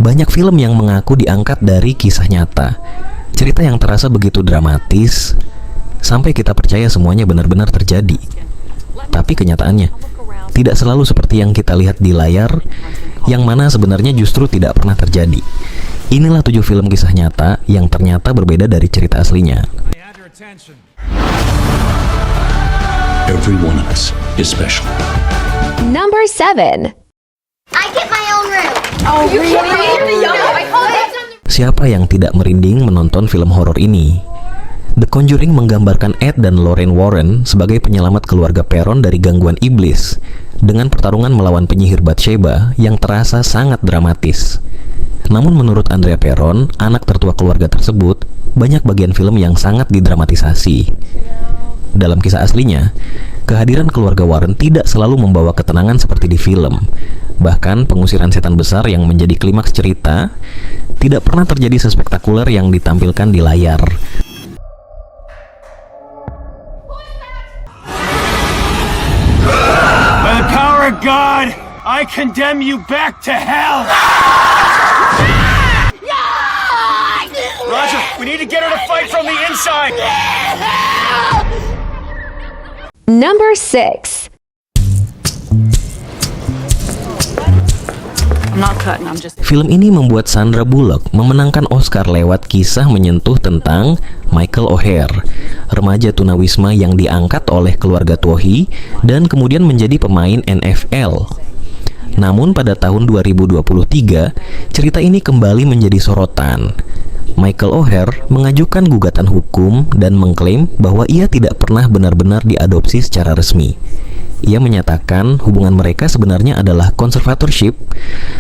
Banyak film yang mengaku diangkat dari kisah nyata. Cerita yang terasa begitu dramatis sampai kita percaya semuanya benar-benar terjadi. Tapi kenyataannya tidak selalu seperti yang kita lihat di layar, yang mana sebenarnya justru tidak pernah terjadi. Inilah 7 film kisah nyata yang ternyata berbeda dari cerita aslinya. Every one of us is special. Number 7. I get my own room. Oh, really? Siapa yang tidak merinding menonton film horor ini? The Conjuring menggambarkan Ed dan Lorraine Warren sebagai penyelamat keluarga Perron dari gangguan iblis dengan pertarungan melawan penyihir Bathsheba yang terasa sangat dramatis. Namun menurut Andrea Perron, anak tertua keluarga tersebut, banyak bagian film yang sangat didramatisasi. Dalam kisah aslinya, kehadiran keluarga Warren tidak selalu membawa ketenangan seperti di film. Bahkan pengusiran setan besar yang menjadi klimaks cerita tidak pernah terjadi sespektakuler yang ditampilkan di layar. By the power of God, I condemn you back to hell! Roger, we need to get her to fight from the inside! Number 6. Film ini membuat Sandra Bullock memenangkan Oscar lewat kisah menyentuh tentang Michael O'Hare, remaja tunawisma yang diangkat oleh keluarga Twohy dan kemudian menjadi pemain NFL. Namun pada tahun 2023, cerita ini kembali menjadi sorotan. Michael O'Hare mengajukan gugatan hukum dan mengklaim bahwa ia tidak pernah benar-benar diadopsi secara resmi. Ia menyatakan hubungan mereka sebenarnya adalah conservatorship,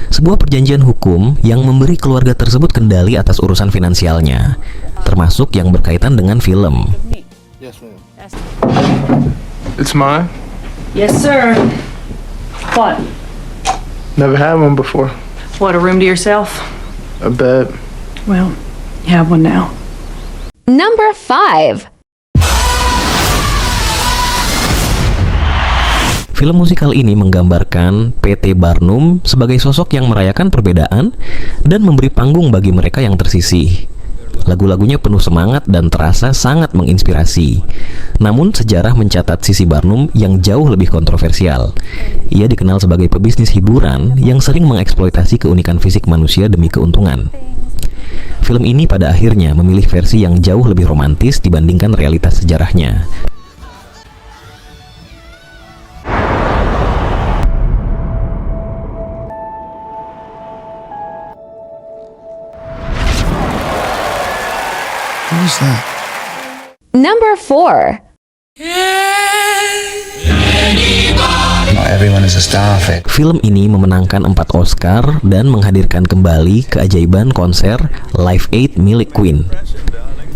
sebuah perjanjian hukum yang memberi keluarga tersebut kendali atas urusan finansialnya, termasuk yang berkaitan dengan film. Yes, ma'am. It's mine. Yes, sir. What? Never had one before. What, a room to yourself? A bed. Well, you have one now. Number 5. Film musikal ini menggambarkan P.T. Barnum sebagai sosok yang merayakan perbedaan dan memberi panggung bagi mereka yang tersisih. Lagu-lagunya penuh semangat dan terasa sangat menginspirasi. Namun sejarah mencatat sisi Barnum yang jauh lebih kontroversial. Ia dikenal sebagai pebisnis hiburan yang sering mengeksploitasi keunikan fisik manusia demi keuntungan. Film ini pada akhirnya memilih versi yang jauh lebih romantis dibandingkan realitas sejarahnya. Who's that? Number 4. Not everyone is a starfish. Film ini memenangkan 4 Oscar dan menghadirkan kembali keajaiban konser Live Aid milik Queen.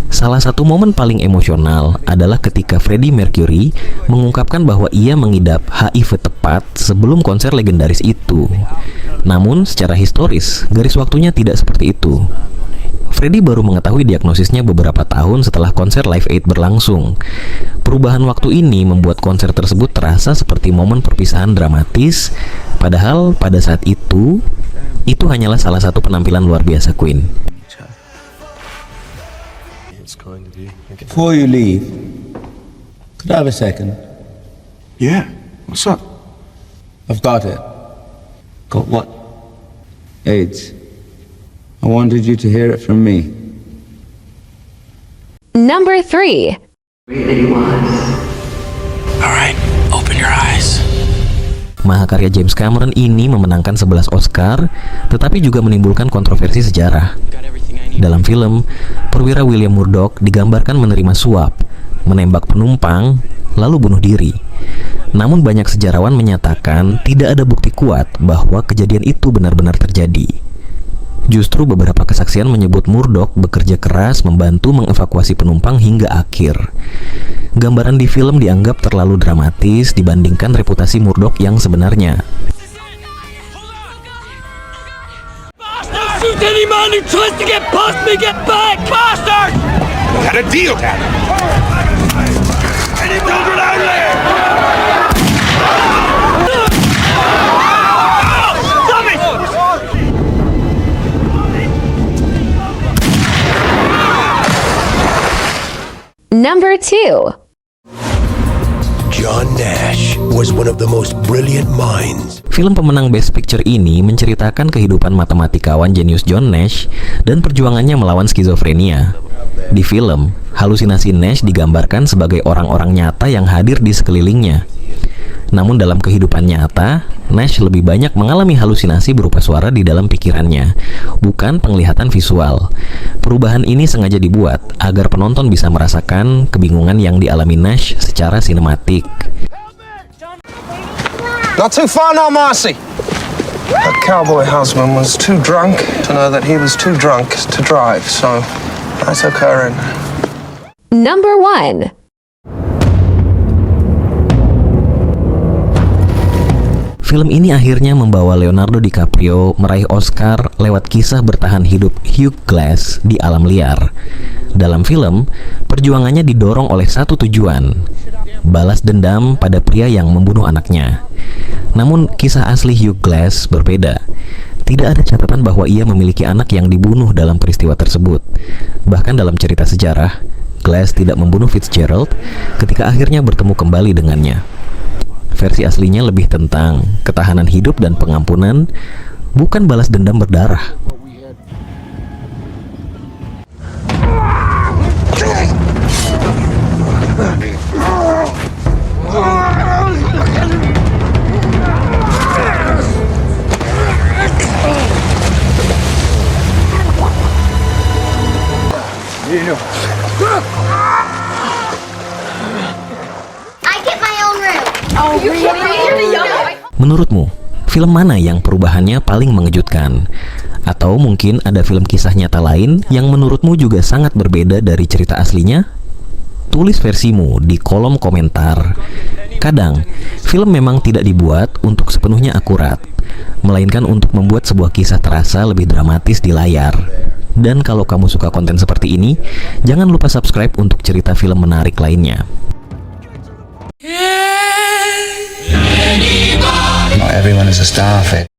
Salah satu momen paling emosional adalah ketika Freddie Mercury mengungkapkan bahwa ia mengidap HIV tepat sebelum konser legendaris itu. Namun secara historis, garis waktunya tidak seperti itu. Freddie baru mengetahui diagnosisnya beberapa tahun setelah konser Live Aid berlangsung. Perubahan waktu ini membuat konser tersebut terasa seperti momen perpisahan dramatis, padahal pada saat itu hanyalah salah satu penampilan luar biasa Queen. Before you leave, could I have a second? Yeah, what's up? I've got it. Got what? AIDS. I wanted you to hear it from me. Number 3. Alright, open your eyes. Mahakarya James Cameron ini memenangkan 11 Oscar, tetapi juga menimbulkan kontroversi sejarah. Dalam film, perwira William Murdoch digambarkan menerima suap, menembak penumpang, lalu bunuh diri. Namun banyak sejarawan menyatakan tidak ada bukti kuat bahwa kejadian itu benar-benar terjadi. Justru beberapa kesaksian menyebut Murdoch bekerja keras membantu mengevakuasi penumpang hingga akhir. Gambaran di film dianggap terlalu dramatis dibandingkan reputasi Murdoch yang sebenarnya. Shoot any man who tries to get past me, get back, bastard! Got a deal, Dad. Any children out there? Number 2. John Nash was one of the most brilliant minds. Film pemenang Best Picture ini menceritakan kehidupan matematikawan jenius John Nash dan perjuangannya melawan skizofrenia. Di film, halusinasi Nash digambarkan sebagai orang-orang nyata yang hadir di sekelilingnya. Namun dalam kehidupan nyata, Nash lebih banyak mengalami halusinasi berupa suara di dalam pikirannya, bukan penglihatan visual. Perubahan ini sengaja dibuat agar penonton bisa merasakan kebingungan yang dialami Nash secara sinematik. Not too far now, Marcy. That cowboy husband was too drunk to know that he was too drunk to drive, so I took her in. Number 1. Film ini akhirnya membawa Leonardo DiCaprio meraih Oscar lewat kisah bertahan hidup Hugh Glass di alam liar. Dalam film, perjuangannya didorong oleh satu tujuan, balas dendam pada pria yang membunuh anaknya. Namun, kisah asli Hugh Glass berbeda. Tidak ada catatan bahwa ia memiliki anak yang dibunuh dalam peristiwa tersebut. Bahkan dalam cerita sejarah, Glass tidak membunuh Fitzgerald ketika akhirnya bertemu kembali dengannya. Versi aslinya lebih tentang ketahanan hidup dan pengampunan, bukan balas dendam berdarah. I get my own room. Menurutmu, film mana yang perubahannya paling mengejutkan? Atau mungkin ada film kisah nyata lain yang menurutmu juga sangat berbeda dari cerita aslinya? Tulis versimu di kolom komentar. Kadang, film memang tidak dibuat untuk sepenuhnya akurat, melainkan untuk membuat sebuah kisah terasa lebih dramatis di layar. Dan kalau kamu suka konten seperti ini, jangan lupa subscribe untuk cerita film menarik lainnya. Not everyone is a starfish.